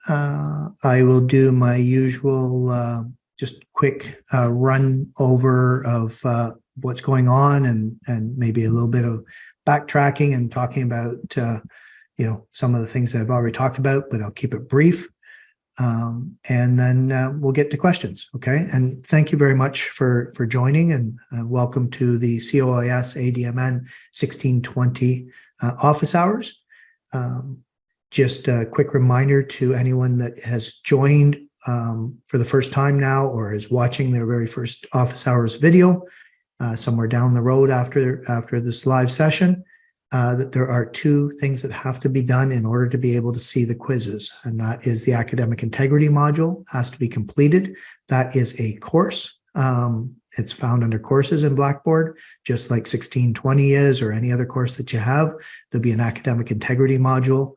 I will do my usual just quick run over of what's going on and maybe a little bit of backtracking and talking about some of the things that I've already talked about, but I'll keep it brief. And then we'll get to questions, okay? And thank you very much for joining, and welcome to the COIS ADMN 1620 office hours. Just a quick reminder to anyone that has joined for the first time now or is watching their very first office hours video somewhere down the road after this live session, that there are two things that have to be done in order to be able to see the quizzes. And that is the academic integrity module has to be completed. That is a course. It's found under courses in Blackboard, just like 1620 is, or any other course that you have. There'll be an academic integrity module.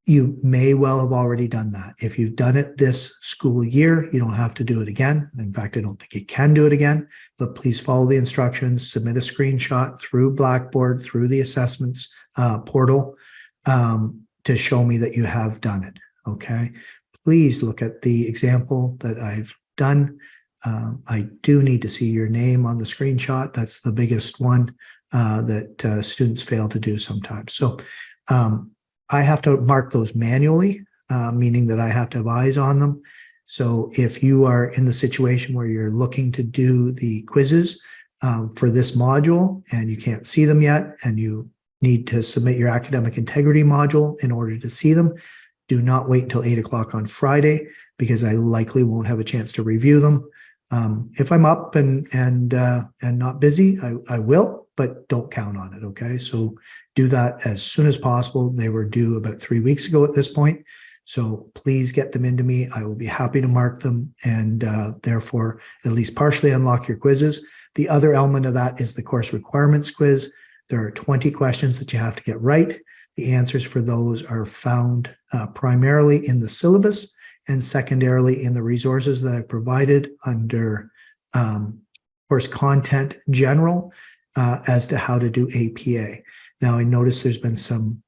You may well have already done that. If you've done it this school year, you don't have to do it again. In fact, I don't think you can do it again, but please follow the instructions, submit a screenshot through Blackboard, through the assessments portal to show me that you have done it, okay? Please look at the example that I've done. I do need to see your name on the screenshot. That's the biggest one that students fail to do sometimes. So, I have to mark those manually, meaning that I have to have eyes on them. So if you are in the situation where you're looking to do the quizzes for this module and you can't see them yet, and you need to submit your academic integrity module in order to see them, do not wait until 8 o'clock on Friday, because I likely won't have a chance to review them. If I'm up and not busy, I will, but don't count on it, okay? So do that as soon as possible. They were due about 3 weeks ago at this point. So please get them into me. I will be happy to mark them and therefore at least partially unlock your quizzes. The other element of that is the course requirements quiz. There are 20 questions that you have to get right. The answers for those are found primarily in the syllabus and secondarily in the resources that I've provided under course content general as to how to do APA. Now, I noticed there's been some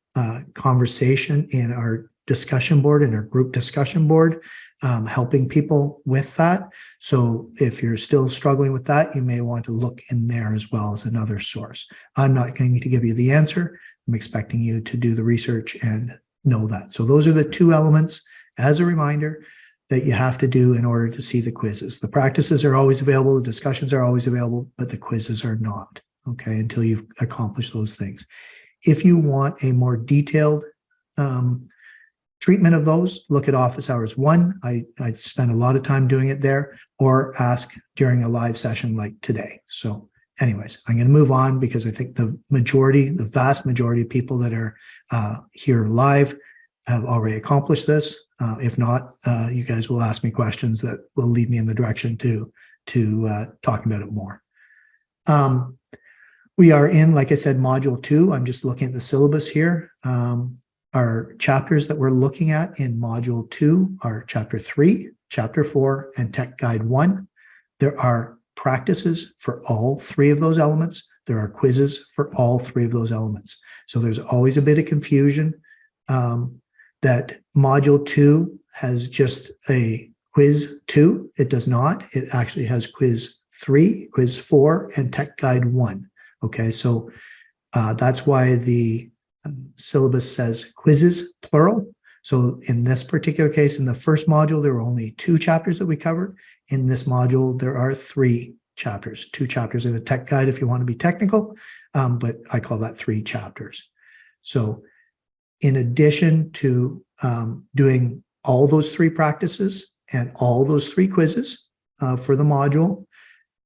conversation in our discussion board, in our group discussion board, helping people with that. So if you're still struggling with that, you may want to look in there as well as another source. I'm not going to give you the answer. I'm expecting you to do the research and know that. So those are the two elements, as a reminder, that you have to do in order to see the quizzes. The practices are always available, the discussions are always available, but the quizzes are not, okay, until you've accomplished those things. If you want a more detailed treatment of those, look at Office Hours 1. I spend a lot of time doing it there, or ask during a live session like today. So anyways, I'm going to move on because I think the vast majority of people that are here live have already accomplished this. If not, you guys will ask me questions that will lead me in the direction to talking about it more. We are in, like I said, Module 2. I'm just looking at the syllabus here. Our chapters that we're looking at in Module 2 are Chapter 3, Chapter 4, and Tech Guide 1. There are practices for all three of those elements. There are quizzes for all three of those elements. So there's always a bit of confusion that Module 2 has just a Quiz 2. It does not. It actually has Quiz 3, Quiz 4, and Tech Guide 1. Okay, so that's why the syllabus says quizzes, plural. So in this particular case, in the first module, there were only 2 chapters that we covered. In this module, there are 3 chapters, 2 chapters in a tech guide if you want to be technical, but I call that 3 chapters. So in addition to doing all those 3 practices and all those 3 quizzes for the module,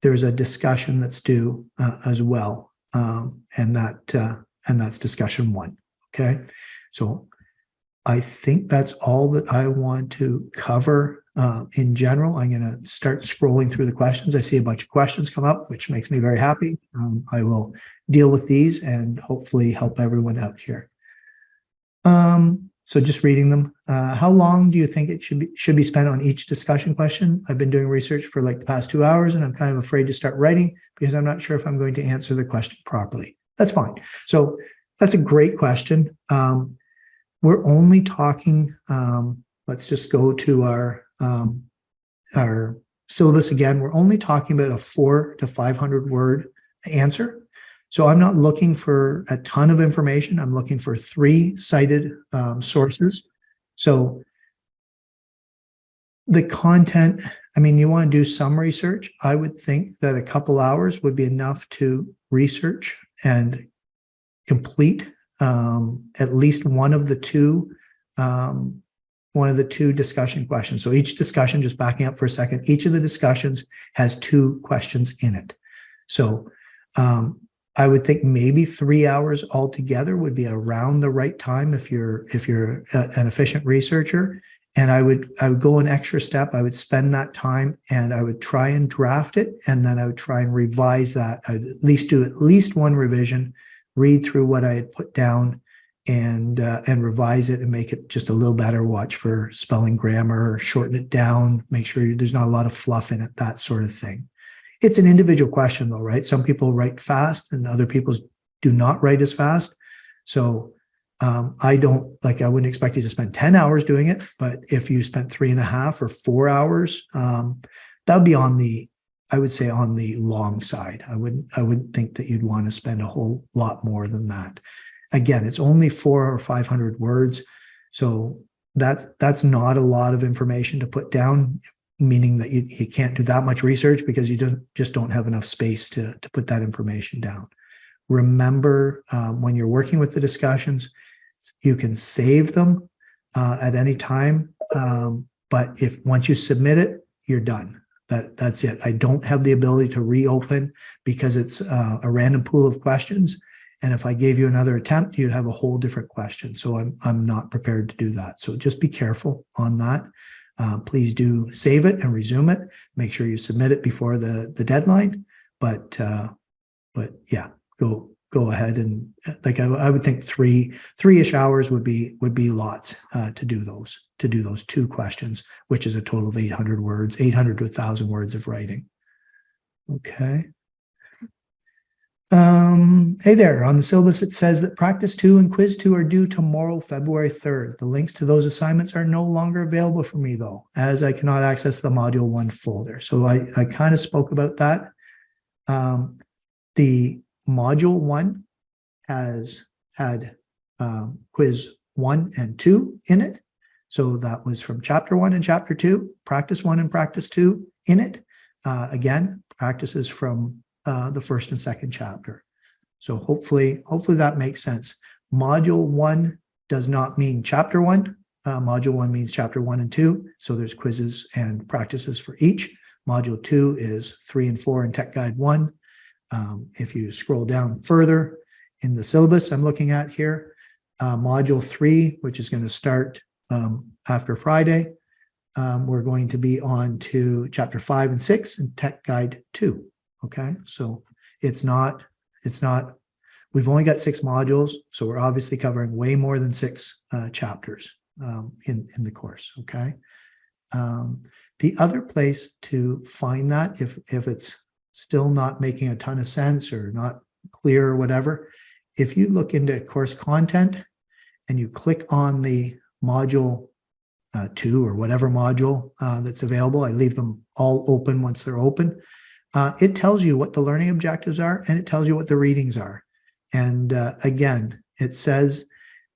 there's a discussion that's due as well, and that's discussion 1. Okay, so I think that's all that I want to cover in general. I'm going to start scrolling through the questions. I see a bunch of questions come up, which makes me very happy. I will deal with these and hopefully help everyone out here. So just reading them. How long do you think it should be spent on each discussion question? I've been doing research for like the past 2 hours, and I'm kind of afraid to start writing because I'm not sure if I'm going to answer the question properly. That's fine. So that's a great question. We're only talking let's just go to our syllabus again. We're only talking about a 400 to 500 word answer. So I'm not looking for a ton of information. I'm looking for 3 cited sources. So the content, I mean, you want to do some research. I would think that a couple hours would be enough to research and complete at least one of the two discussion questions. So each discussion, just backing up for a second, each of the discussions has 2 questions in it. So I would think maybe 3 hours altogether would be around the right time if you're an efficient researcher. And I would go an extra step. I would spend that time and I would try and draft it, and then I would try and revise that. I'd at least do at least one revision, read through what I had put down, and revise it and make it just a little better. Watch for spelling, grammar, shorten it down, make sure there's not a lot of fluff in it, that sort of thing. It's an individual question though, right? Some people write fast and other people do not write as fast. So I wouldn't expect you to spend 10 hours doing it, but if you spent 3.5 or 4 hours, that would be I would say on the long side. I wouldn't think that you'd want to spend a whole lot more than that. Again, it's only 400 or 500 words. So that's not a lot of information to put down, meaning that you can't do that much research because you just don't have enough space to put that information down. Remember, when you're working with the discussions, you can save them at any time. But once you submit it, you're done. That's it. I don't have the ability to reopen because it's a random pool of questions. And if I gave you another attempt, you'd have a whole different question. So I'm not prepared to do that. So just be careful on that. Please do save it and resume it. Make sure you submit it before the deadline. But yeah, go ahead and I would think three-ish hours would be lots to do those 2 questions, which is a total of 800 words, 800 to 1,000 words of writing. Okay. Hey there, on the syllabus it says that practice 2 and quiz 2 are due tomorrow, February 3rd. The links to those assignments are no longer available for me though, as I cannot access the module 1 folder. So I kind of spoke about that. The module 1 has had quiz 1 and 2 in it. So that was from chapter 1 and chapter 2, practice 1 and practice 2 in it. Again, practices from the first and second chapter. So hopefully that makes sense. Module 1 does not mean chapter 1. Module 1 means chapter 1 and 2. So there's quizzes and practices for each. Module 2 is 3 and 4 in Tech Guide 1. If you scroll down further in the syllabus I'm looking at here, module 3, which is going to start after Friday, we're going to be on to chapter 5 and 6 in Tech Guide 2. Okay, so it's not, we've only got 6 modules, so we're obviously covering way more than 6 chapters in the course. Okay. The other place to find that, if it's still not making a ton of sense or not clear or whatever, if you look into course content and you click on the module 2 or whatever module that's available, I leave them all open once they're open. It tells you what the learning objectives are and it tells you what the readings are. And again, it says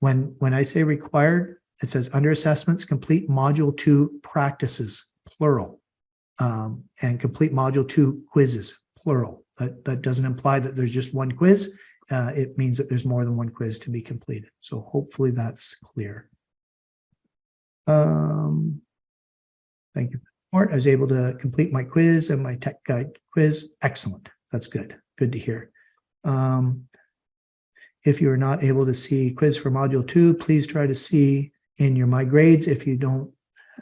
when I say required, it says under assessments, complete module 2 practices, plural, and complete module 2 quizzes, plural. That doesn't imply that there's just one quiz. It means that there's more than one quiz to be completed. So hopefully that's clear. Thank you. I was able to complete my quiz and my Tech Guide quiz. Excellent. That's good. Good to hear. If you're not able to see quiz for module 2, please try to see in your My Grades if you don't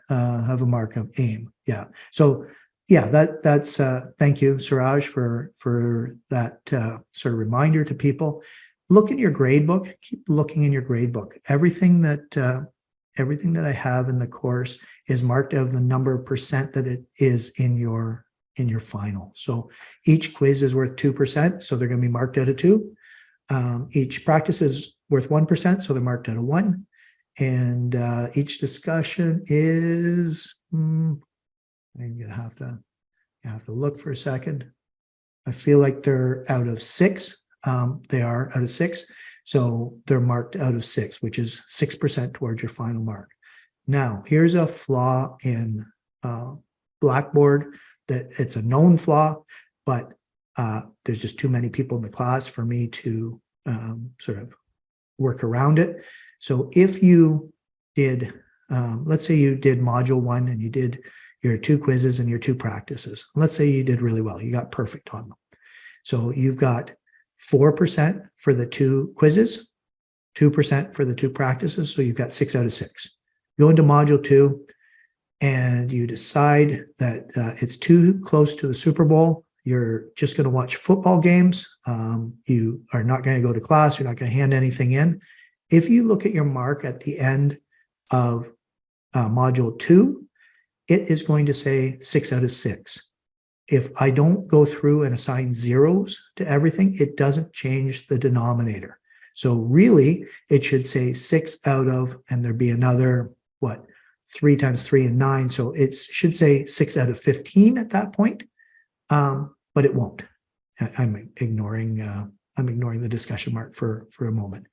have a mark of AIM. Yeah. So yeah, that's thank you, Suraj, for that sort of reminder to people. Look in your grade book. Keep looking in your grade book. Everything that I have in the course is marked out of the number of percent that it is in your final. So each quiz is worth 2%, so they're going to be marked out of 2. Each practice is worth 1%, so they're marked out of 1. And each discussion is, I'm gonna have to look for a second. I feel like they're out of 6. They are out of 6. So they're marked out of 6, which is 6% towards your final mark. Now, here's a flaw in Blackboard that it's a known flaw, but there's just too many people in the class for me to sort of work around it. So if you did, let's say you did module 1 and you did your 2 quizzes and your 2 practices. Let's say you did really well. You got perfect on them. So you've got 4% for the 2 quizzes, 2% for the 2 practices. So you've got 6 out of 6. Go into module 2 and you decide that it's too close to the Super Bowl. You're just going to watch football games. You are not going to go to class. You're not going to hand anything in. If you look at your mark at the end of module 2, it is going to say 6 out of 6. If I don't go through and assign zeros to everything, it doesn't change the denominator. So really, it should say 6 out of, and there'd be another, 3 times 3 and 9. So it should say 6 out of 15 at that point, but it won't. I'm ignoring the discussion mark for a moment.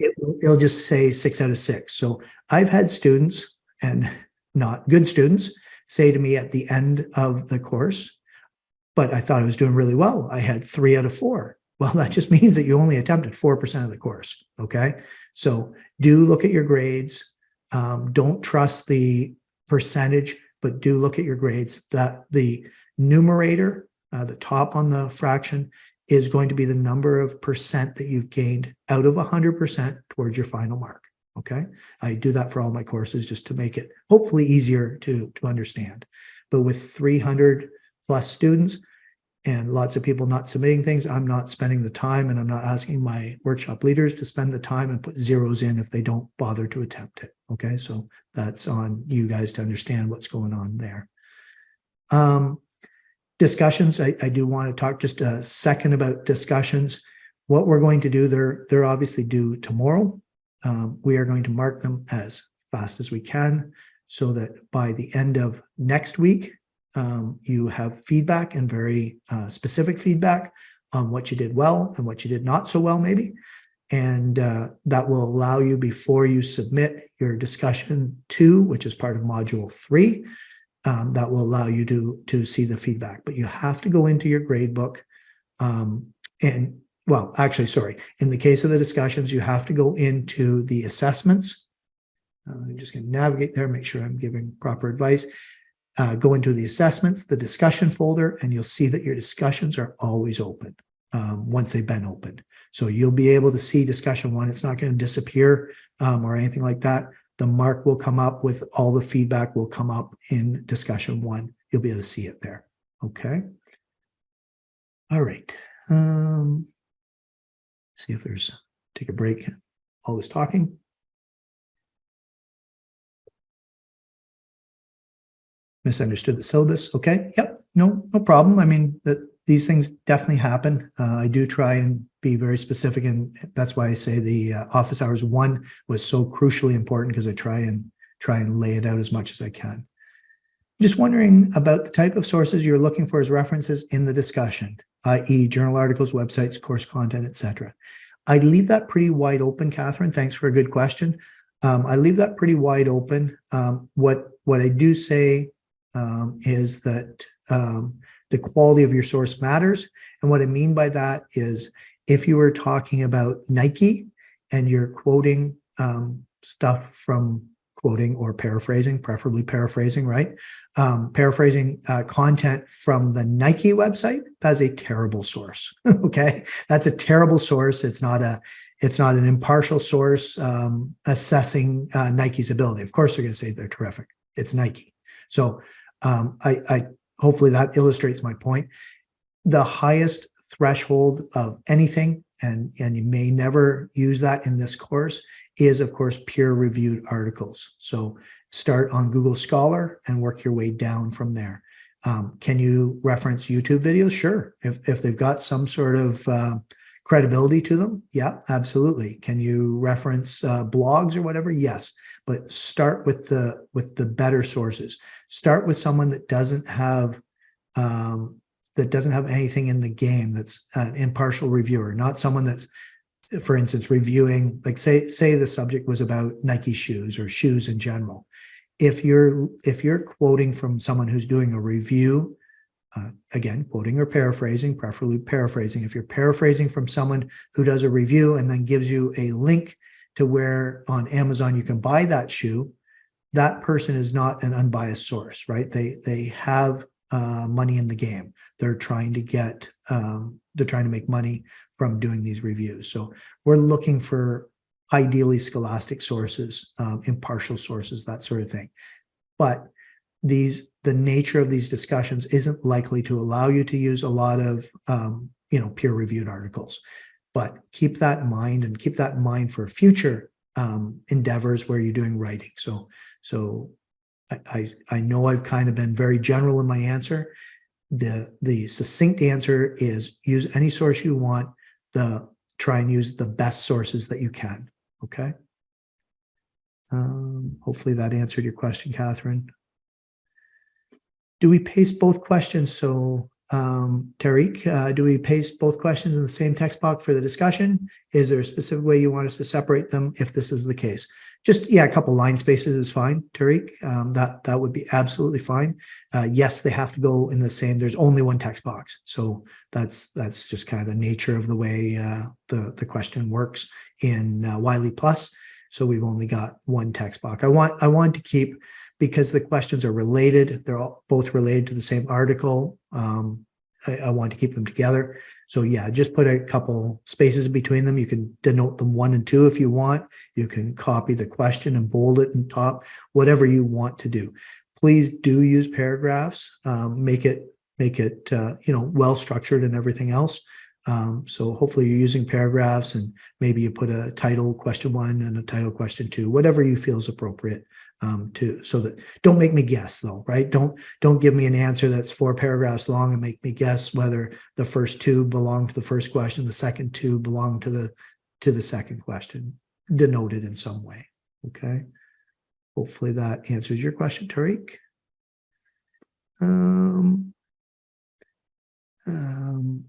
It'll just say 6 out of 6. So I've had students, and not good students, say to me at the end of the course, but I thought I was doing really well. I had 3 out of 4. Well, that just means that you only attempted 4% of the course, okay? So do look at your grades. Don't trust the percentage, but do look at your grades. That the numerator, the top on the fraction, is going to be the number of percent that you've gained out of 100% towards your final mark. Okay, I do that for all my courses just to make it hopefully easier to understand. But with 300 plus students and lots of people not submitting things, I'm not spending the time, and I'm not asking my workshop leaders to spend the time and put zeros in if they don't bother to attempt it. Okay, so that's on you guys to understand what's going on there. Discussions, I do want to talk just a second about discussions. What we're going to do, they're obviously due tomorrow. We are going to mark them as fast as we can so that by the end of next week, you have feedback, and very specific feedback on what you did well and what you did not so well maybe. And that will allow you, before you submit your discussion 2, which is part of module 3, that will allow you to see the feedback. But you have to go into your grade book and, well, actually, sorry, in the case of the discussions, you have to go into the assessments. I'm just going to navigate there, make sure I'm giving proper advice. Go into the assessments, the discussion folder, and you'll see that your discussions are always open once they've been opened. So you'll be able to see discussion 1. It's not going to disappear or anything like that. The mark will come up with all the feedback will come up in discussion 1. You'll be able to see it there. Okay. All right. See if there's, take a break, all this talking. Misunderstood the syllabus. Okay. Yep. No problem. I mean, these things definitely happen. I do try and be very specific, and that's why I say the office hours 1 was so crucially important, because I try and lay it out as much as I can. Just wondering about the type of sources you're looking for as references in the discussion, i.e. journal articles, websites, course content, etc. I leave that pretty wide open, Catherine. Thanks for a good question. I leave that pretty wide open. What I do say is that the quality of your source matters. And what I mean by that is, if you were talking about Nike and you're quoting stuff from quoting or paraphrasing, preferably paraphrasing, right? Paraphrasing content from the Nike website, that's a terrible source. Okay, that's a terrible source. It's not an impartial source assessing Nike's ability. Of course, they're going to say they're terrific. It's Nike. So I hopefully that illustrates my point. The highest threshold of anything, and you may never use that in this course, is of course peer-reviewed articles. So start on Google Scholar and work your way down from there. Can you reference YouTube videos? Sure. If they've got some sort of credibility to them? Yeah, absolutely. Can you reference blogs or whatever? Yes, but start with the better sources. Start with someone that doesn't have anything in the game, that's an impartial reviewer, not someone that's, for instance, reviewing, like say the subject was about Nike shoes or shoes in general. If you're quoting from someone who's doing a review, again, quoting or paraphrasing, preferably paraphrasing. If you're paraphrasing from someone who does a review and then gives you a link to where on Amazon you can buy that shoe, that person is not an unbiased source, right? They have money in the game. They're trying to make money from doing these reviews. So we're looking for ideally scholastic sources, impartial sources, that sort of thing. But the nature of these discussions isn't likely to allow you to use a lot of peer-reviewed articles. But keep that in mind, and keep that in mind for future endeavors where you're doing writing. So I know I've kind of been very general in my answer. The succinct answer is use any source you want. Try and use the best sources that you can. Okay. Hopefully that answered your question, Catherine. Do we paste both questions? So, Tariq, do we paste both questions in the same text box for the discussion? Is there a specific way you want us to separate them if this is the case? Just, yeah, a couple line spaces is fine, Tariq. That would be absolutely fine. Yes, they have to go in the same. There's only one text box. So that's just kind of the nature of the way the question works in Wiley Plus. So we've only got one text box. I want to keep, because the questions are related, they're all both related to the same article. I want to keep them together. So yeah, just put a couple spaces between them. You can denote them 1 and 2 if you want. You can copy the question and bold it in top, whatever you want to do. Please do use paragraphs. Make it well structured and everything else. So hopefully you're using paragraphs, and maybe you put a title question 1 and a title question 2, whatever you feel is appropriate, so that, don't make me guess though, right? Don't give me an answer that's 4 paragraphs long and make me guess whether the first 2 belong to the first question, the second 2 belong to the second question. Denote it in some way. Okay. Hopefully that answers your question, Tariq.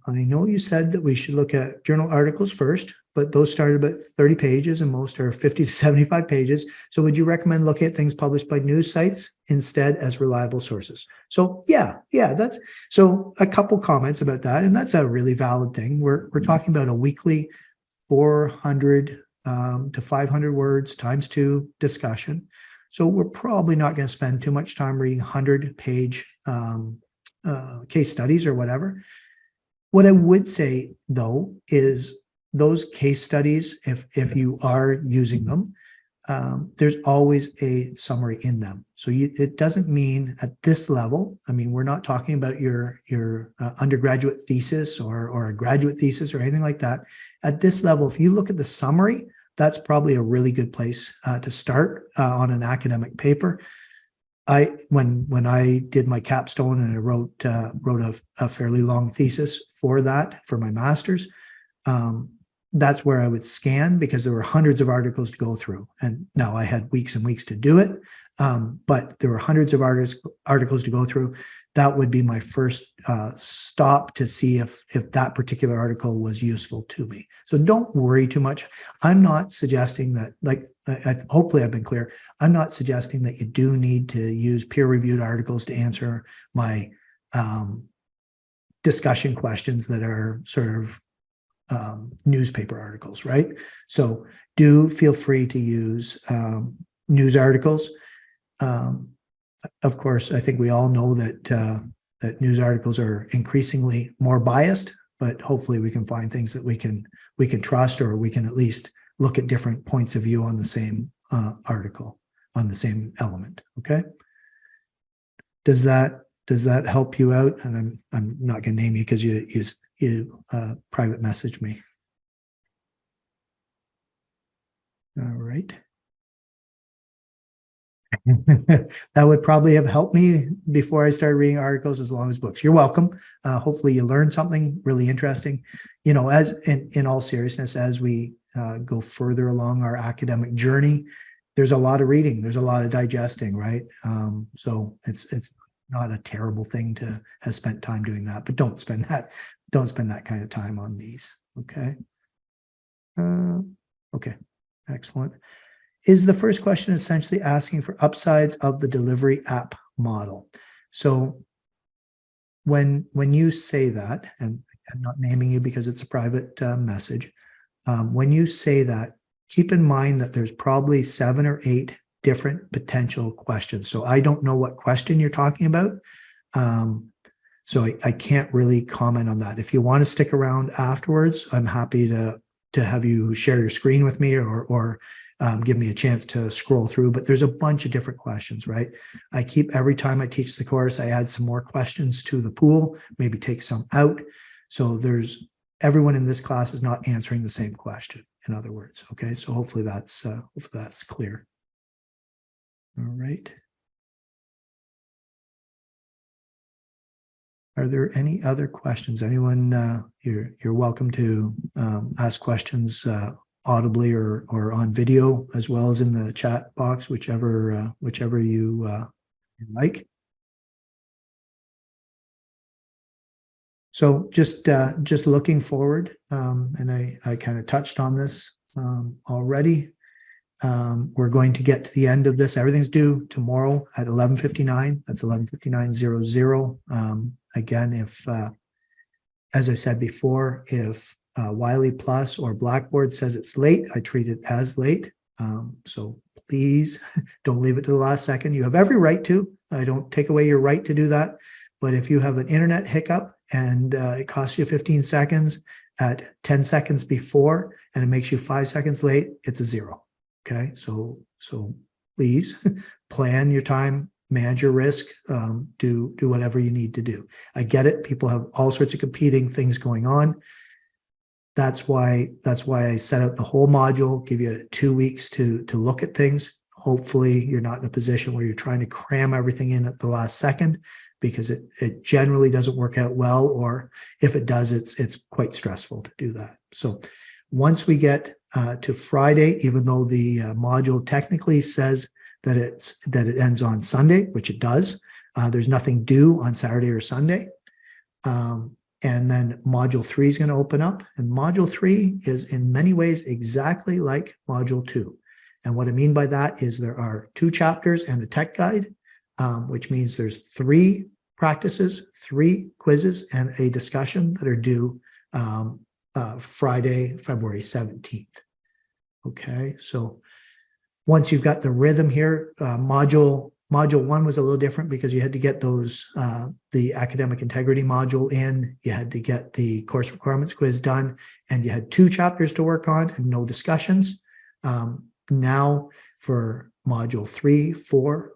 I know you said that we should look at journal articles first, but those start about 30 pages and most are 50 to 75 pages. So would you recommend looking at things published by news sites instead as reliable sources? So yeah, that's, so a couple comments about that. And that's a really valid thing. We're talking about a weekly 400 to 500 words times 2 discussion. So we're probably not going to spend too much time reading 100-page case studies or whatever. What I would say though is those case studies, if you are using them, there's always a summary in them. So it doesn't mean at this level, I mean, we're not talking about your undergraduate thesis or a graduate thesis or anything like that. At this level, if you look at the summary, that's probably a really good place to start on an academic paper. When I did my capstone and I wrote a fairly long thesis for my master's, that's where I would scan, because there were hundreds of articles to go through. And now I had weeks and weeks to do it, but there were hundreds of articles to go through. That would be my first stop to see if that particular article was useful to me. So don't worry too much. I'm not suggesting that, hopefully I've been clear, I'm not suggesting that you do need to use peer-reviewed articles to answer my discussion questions that are sort of newspaper articles, right? So do feel free to use news articles. Of course, I think we all know that that news articles are increasingly more biased, but hopefully we can find things that we can trust, or we can at least look at different points of view on the same article, on the same element. Okay. Does that help you out? And I'm not going to name you because you private message me. All right. That would probably have helped me before I started reading articles as long as books. You're welcome. Hopefully you learned something really interesting. You know, as in all seriousness, as we go further along our academic journey, there's a lot of reading, there's a lot of digesting, right? So it's not a terrible thing to have spent time doing that, but don't spend that kind of time on these. Okay. Okay, excellent. Is the first question essentially asking for upsides of the delivery app model? So when you say that, and I'm not naming you because it's a private message, when you say that, keep in mind that there's probably 7 or 8 different potential questions. So I don't know what question you're talking about. So I can't really comment on that. If you want to stick around afterwards, I'm happy to have you share your screen with me or give me a chance to scroll through, but there's a bunch of different questions, right? I keep, every time I teach the course, I add some more questions to the pool, maybe take some out. So everyone in this class is not answering the same question, in other words. Okay, so hopefully that's clear. All right. Are there any other questions? Anyone? You're welcome to ask questions audibly or on video, as well as in the chat box, whichever you like. So just looking forward, and I kind of touched on this already. We're going to get to the end of this. Everything's due tomorrow at 11:59. That's 11:59:00. Again, if, as I said before, if Wiley Plus or Blackboard says it's late, I treat it as late. So please don't leave it to the last second. You have every right to. I don't take away your right to do that. But if you have an internet hiccup and it costs you 15 seconds at 10 seconds before, and it makes you 5 seconds late, it's a 0. Okay, so please plan your time, manage your risk, do whatever you need to do. I get it. People have all sorts of competing things going on. That's why I set out the whole module, give you 2 weeks to look at things. Hopefully you're not in a position where you're trying to cram everything in at the last second, because it generally doesn't work out well, or if it does, it's quite stressful to do that. So once we get to Friday, even though the module technically says that it ends on Sunday, which it does, there's nothing due on Saturday or Sunday. And then module 3 is going to open up, and module 3 is in many ways exactly like module 2. And what I mean by that is there are 2 chapters and a tech guide, which means there's 3 practices, 3 quizzes, and a discussion that are due Friday, February 17th. Okay, so once you've got the rhythm here, module 1 was a little different because you had to get those, the academic integrity module in, you had to get the course requirements quiz done, and you had 2 chapters to work on and no discussions. Now for module 2, 3, 4,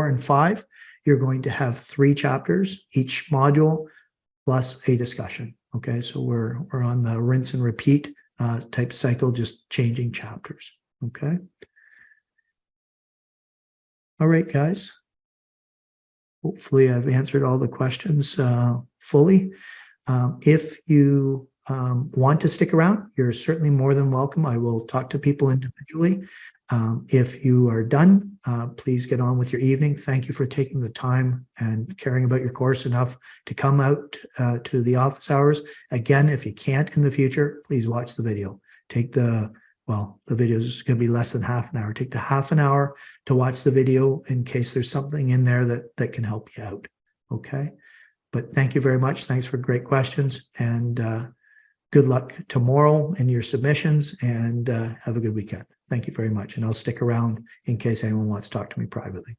and 5, you're going to have 3 chapters, each module plus a discussion. Okay, so we're on the rinse and repeat type cycle, just changing chapters. Okay. All right, guys. Hopefully I've answered all the questions fully. If you want to stick around, you're certainly more than welcome. I will talk to people individually. If you are done, please get on with your evening. Thank you for taking the time and caring about your course enough to come out to the office hours. Again, if you can't in the future, please watch the video. Take the video is going to be less than half an hour. Take the half an hour to watch the video in case there's something in there that can help you out. Okay. But thank you very much. Thanks for great questions, and good luck tomorrow in your submissions, and have a good weekend. Thank you very much. And I'll stick around in case anyone wants to talk to me privately.